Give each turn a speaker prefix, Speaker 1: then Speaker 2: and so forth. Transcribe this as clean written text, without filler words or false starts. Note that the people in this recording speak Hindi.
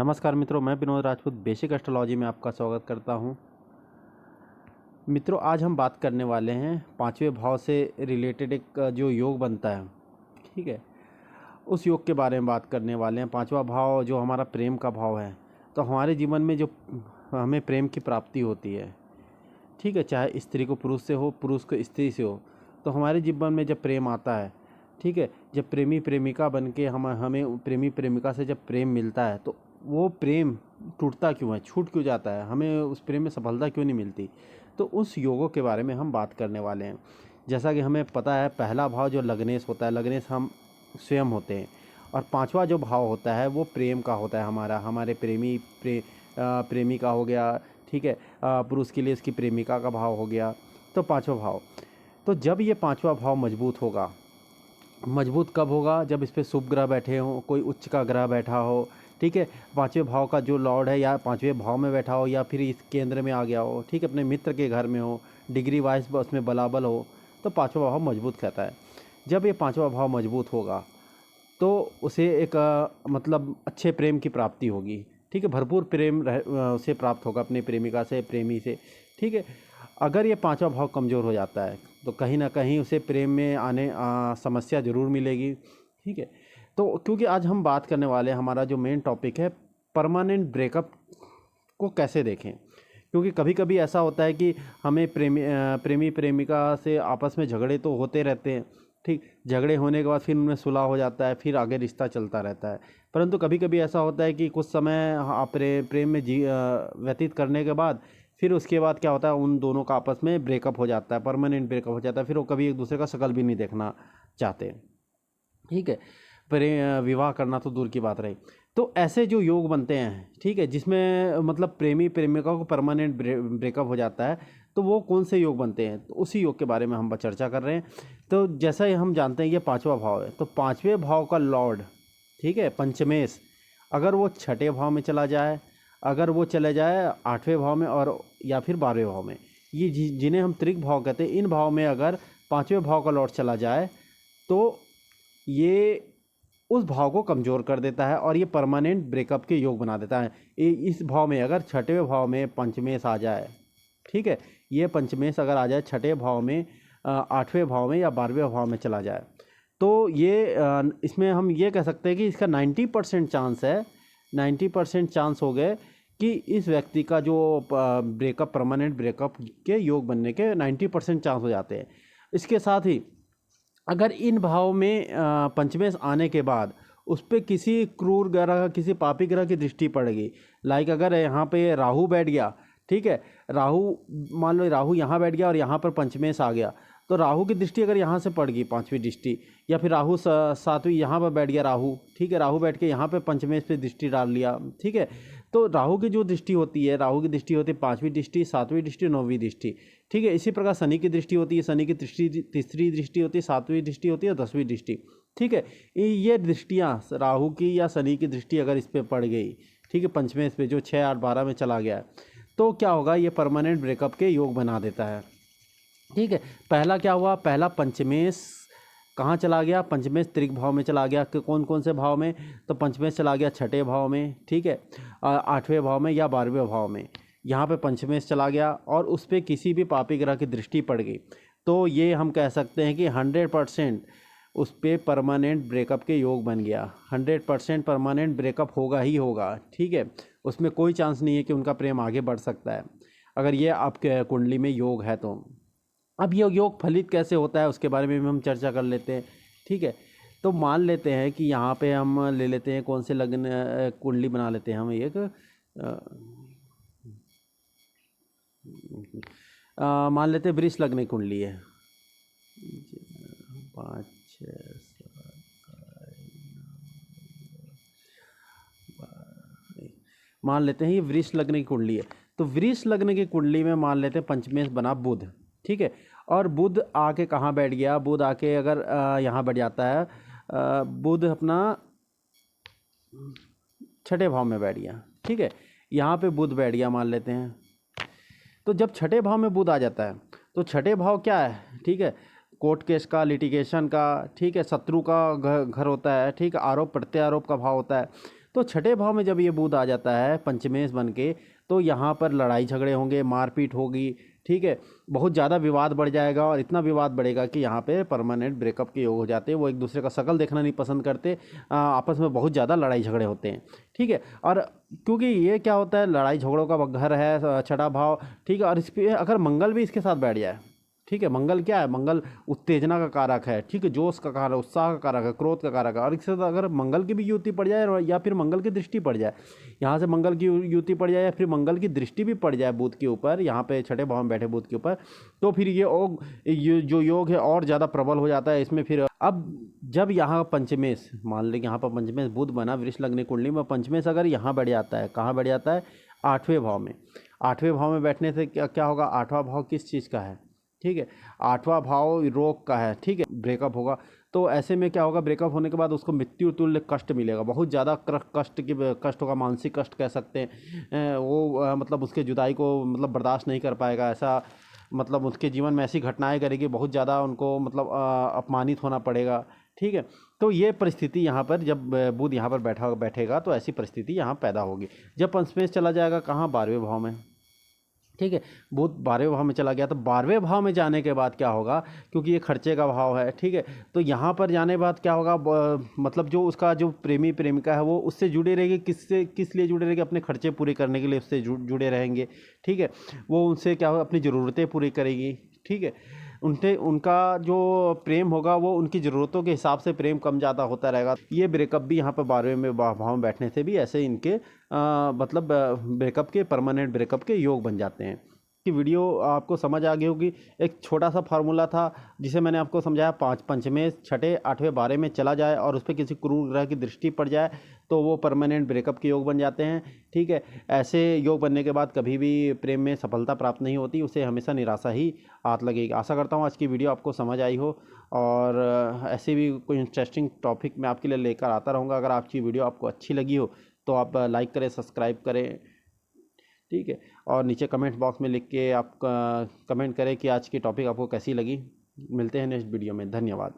Speaker 1: नमस्कार मित्रों, मैं विनोद राजपूत बेसिक एस्ट्रोलॉजी में आपका स्वागत करता हूं। मित्रों, आज हम बात करने वाले हैं पांचवें भाव से रिलेटेड एक जो योग बनता है, ठीक है, उस योग के बारे में बात करने वाले हैं। पांचवा भाव जो हमारा प्रेम का भाव है, तो हमारे जीवन में जो हमें प्रेम की प्राप्ति होती है, ठीक है, चाहे स्त्री को पुरुष से हो, पुरुष को स्त्री से हो, तो हमारे जीवन में जब प्रेम आता है, ठीक है, जब प्रेमी प्रेमिका बन के हमें प्रेमी प्रेमिका से जब प्रेम मिलता है, तो वो प्रेम टूटता क्यों है, छूट क्यों जाता है, हमें उस प्रेम में सफलता क्यों नहीं मिलती। तो उस योगों के बारे में हम बात करने वाले हैं। जैसा कि हमें पता है, पहला भाव जो लग्नेश होता है, लग्नेश हम स्वयं होते हैं, और पांचवा जो भाव होता है वो प्रेम का होता है। हमारे प्रेमी का हो गया, ठीक है, पुरुष के लिए इसकी प्रेमिका का भाव हो गया, तो पांचवा भाव। तो जब ये पांचवा भाव मजबूत कब होगा? जब इस पर शुभ ग्रह बैठे हों, कोई उच्च का ग्रह बैठा हो, ठीक है, पांचवें भाव का जो लॉर्ड है या पांचवें भाव में बैठा हो, या फिर इस केंद्र में आ गया हो, ठीक है, अपने मित्र के घर में हो, डिग्री वाइज उसमें बलाबल हो, तो पांचवा भाव मजबूत कहता है। जब ये पांचवा भाव मजबूत होगा तो उसे एक मतलब अच्छे प्रेम की प्राप्ति होगी, ठीक है, भरपूर प्रेम उसे प्राप्त होगा अपनी प्रेमिका से, प्रेमी से, ठीक है। अगर ये पांचवा भाव कमज़ोर हो जाता है तो कहीं ना कहीं उसे प्रेम में आने समस्या ज़रूर मिलेगी, ठीक है। तो क्योंकि आज हम बात करने वाले हैं, हमारा जो मेन टॉपिक है परमानेंट ब्रेकअप को कैसे देखें। क्योंकि कभी कभी ऐसा होता है कि हमें प्रेमी प्रेमिका से आपस में झगड़े तो होते रहते हैं, ठीक, झगड़े होने के बाद फिर उनमें सुलह हो जाता है, फिर आगे रिश्ता चलता रहता है। परंतु कभी कभी ऐसा होता है कि कुछ समय प्रेम में व्यतीत करने के बाद फिर उसके बाद क्या होता है, उन दोनों का आपस में ब्रेकअप हो जाता है, परमानेंट ब्रेकअप हो जाता है, फिर वो कभी एक दूसरे का शक्ल भी नहीं देखना चाहते, ठीक है, विवाह करना तो दूर की बात रही। तो ऐसे जो योग बनते हैं, ठीक है, जिसमें मतलब प्रेमी प्रेमिका को परमानेंट ब्रेकअप हो जाता है, तो वो कौन से योग बनते हैं, तो उसी योग के बारे में हम चर्चा कर रहे हैं। तो जैसा ही हम जानते हैं ये पांचवा भाव है, तो पांचवें भाव का लॉर्ड, ठीक है, पंचमेश, अगर वो छठे भाव में चला जाए, अगर वो चले जाए आठवें भाव में, और या फिर 12वें भाव में, ये जिन्हें हम त्रिक भाव कहते हैं, इन भाव में अगर पांचवें भाव का लॉर्ड चला जाए तो ये उस भाव को कमज़ोर कर देता है और ये परमानेंट ब्रेकअप के योग बना देता है। इस भाव में अगर छठवें भाव में पंचमेश आ जाए, ठीक है, ये पंचमेश अगर आ जाए छठे भाव में, आठवें भाव में या 12वें भाव में चला जाए, तो ये इसमें हम ये कह सकते हैं कि इसका 90% चांस है, 90% चांस हो गए कि इस व्यक्ति का जो ब्रेकअप, परमानेंट ब्रेकअप के योग बनने के 90% चांस हो जाते हैं। इसके साथ ही अगर इन भाव में पंचमेश आने के बाद उस पर किसी क्रूर ग्रह, किसी पापी ग्रह की दृष्टि पड़ेगी, लाइक अगर यहाँ पे राहु बैठ गया, ठीक है, राहु, मान लो राहु यहाँ बैठ गया और यहाँ पर पंचमेश आ गया, तो राहु की दृष्टि अगर यहाँ से पड़ गई, पांचवी दृष्टि, या फिर राहु सातवीं यहाँ पर बैठ गया राहु, ठीक है, राहु बैठ के यहाँ पे पंचमेश पे दृष्टि डाल लिया, ठीक है, तो राहु की जो दृष्टि होती है, राहु की दृष्टि होती है पांचवी दृष्टि, सातवीं दृष्टि, नौवीं दृष्टि, ठीक है। इसी प्रकार शनि की दृष्टि होती है, शनि की तीसरी दृष्टि होती है, सातवीं दृष्टि होती है, 10वीं दृष्टि, ठीक है। ये दृष्टियाँ राहु की या शनि की दृष्टि अगर इस पर पड़ गई, ठीक है, पंचमेश पे जो 6, 8, 12 में चला गया है, तो क्या होगा, ये परमानेंट ब्रेकअप के योग बना देता है, ठीक है। पहला क्या हुआ, पहला पंचमेश कहाँ चला गया, पंचमेश त्रिक भाव में चला गया। कौन कौन से भाव में, तो पंचमेश चला गया छठे भाव में, ठीक है, आठवें भाव में या 12वें भाव में, यहाँ पे पंचमेश चला गया और उस पर किसी भी पापी ग्रह की दृष्टि पड़ गई, तो ये हम कह सकते हैं कि 100% उस पर परमानेंट ब्रेकअप के योग बन गया, 100% परमानेंट ब्रेकअप होगा ही होगा, ठीक है। उसमें कोई चांस नहीं है कि उनका प्रेम आगे बढ़ सकता है, अगर ये आपके कुंडली में योग है तो। अब ये योग फलित कैसे होता है उसके बारे में भी हम चर्चा कर लेते हैं, ठीक है। तो मान लेते हैं कि यहाँ पे हम ले लेते हैं, कौन से लग्न कुंडली बना लेते हैं हम, एक मान लेते हैं वृष लग्न कुंडली है, 5, 6, 7, मान लेते हैं ये वृष लग्न की कुंडली है। तो वृष लग्न की कुंडली में मान लेते हैं पंचमेश बना बुध, ठीक है, और बुध आके कहाँ बैठ गया, बुध आके अगर यहाँ बैठ जाता है, बुध अपना छठे भाव में बैठ गया, ठीक है, यहाँ पे बुध बैठ गया मान लेते हैं। तो जब छठे भाव में बुध आ जाता है, तो छठे भाव क्या है, ठीक है, कोर्ट केस का, लिटिगेशन का, ठीक है, शत्रु का घर होता है, ठीक है, आरोप प्रत्यारोप का भाव होता है। तो छठे भाव में जब ये बुध आ जाता है पंचमेश बन के, तो यहाँ पर लड़ाई झगड़े होंगे, मारपीट होगी, ठीक है, बहुत ज़्यादा विवाद बढ़ जाएगा और इतना विवाद बढ़ेगा कि यहाँ पे परमानेंट ब्रेकअप के योग हो जाते हैं। वो एक दूसरे का शक्ल देखना नहीं पसंद करते, आपस में बहुत ज़्यादा लड़ाई झगड़े होते हैं, ठीक है। और क्योंकि ये क्या होता है, लड़ाई झगड़ों का घर है छठा भाव, ठीक है। और इस पर अगर मंगल भी इसके साथ बैठ जाए, ठीक है, मंगल क्या है, मंगल उत्तेजना का कारक है, ठीक है, जोश का कारक, उत्साह का कारक है, क्रोध का कारक है। और इसके साथ अगर मंगल की भी युति पड़ जाए या फिर मंगल की दृष्टि पड़ जाए, यहाँ से मंगल की युति पड़ जाए या फिर मंगल की दृष्टि भी पड़ जाए बुध के ऊपर, यहाँ पे छठे भाव में बैठे बुध के ऊपर, तो फिर ये जो योग है और ज़्यादा प्रबल हो जाता है इसमें। फिर अब जब यहाँ पंचमेश, मान लें कि यहाँ पर पंचमेश बुध बना वृष लग्न कुंडली में, पंचमेश अगर यहाँ बैठ जाता है, कहाँ बैठ जाता है, आठवें भाव में। आठवें भाव में बैठने से क्या होगा, आठवां भाव किस चीज़ का है, ठीक है, आठवां भाव रोग का है, ठीक है, ब्रेकअप होगा। तो ऐसे में क्या होगा, ब्रेकअप होने के बाद उसको मृत्यु तुल्य कष्ट मिलेगा, बहुत ज़्यादा कष्ट होगा, मानसिक कष्ट कह सकते हैं। वो मतलब उसके जुदाई को मतलब बर्दाश्त नहीं कर पाएगा, ऐसा मतलब उसके जीवन में ऐसी घटनाएं करेगी, बहुत ज़्यादा उनको मतलब अपमानित होना पड़ेगा, ठीक है। तो ये परिस्थिति यहाँ पर जब बुध यहाँ पर बैठेगा तो ऐसी परिस्थिति यहाँ पैदा होगी। जब पंचमेश चला जाएगा कहाँ, 12वें भाव में, ठीक है, बुध 12वें भाव में चला गया, तो 12वें भाव में जाने के बाद क्या होगा, क्योंकि ये खर्चे का भाव है, ठीक है, तो यहाँ पर जाने के बाद क्या होगा, मतलब जो उसका जो प्रेमी प्रेमिका है वो उससे जुड़े रहेगी, किस लिए जुड़े रहेंगे, अपने खर्चे पूरे करने के लिए उससे जुड़े रहेंगे, ठीक है। वो उनसे क्या होगा, अपनी ज़रूरतें पूरी करेगी, ठीक है। उनका जो प्रेम होगा वो उनकी ज़रूरतों के हिसाब से प्रेम कम ज़्यादा होता रहेगा। ये ब्रेकअप भी यहाँ पर 12वें में भाव में बैठने से भी ऐसे इनके मतलब ब्रेकअप के, परमानेंट ब्रेकअप के योग बन जाते हैं। कि वीडियो आपको समझ आ गई होगी। एक छोटा सा फार्मूला था जिसे मैंने आपको समझाया, पंचमेश छठे आठवें 12 में चला जाए और उस पर किसी क्रूर ग्रह की दृष्टि पड़ जाए तो वो परमानेंट ब्रेकअप के योग बन जाते हैं, ठीक है। ऐसे योग बनने के बाद कभी भी प्रेम में सफलता प्राप्त नहीं होती, उसे हमेशा निराशा ही हाथ लगेगी। आशा करता हूँ आज की वीडियो आपको समझ आई हो और ऐसे भी कोई इंटरेस्टिंग टॉपिक मैं आपके लिए लेकर आता रहूँगा। अगर आपकी वीडियो आपको अच्छी लगी हो तो आप लाइक करें, सब्सक्राइब करें, ठीक है, और नीचे कमेंट बॉक्स में लिख के आप कमेंट करें कि आज की टॉपिक आपको कैसी लगी। मिलते हैं नेक्स्ट वीडियो में, धन्यवाद।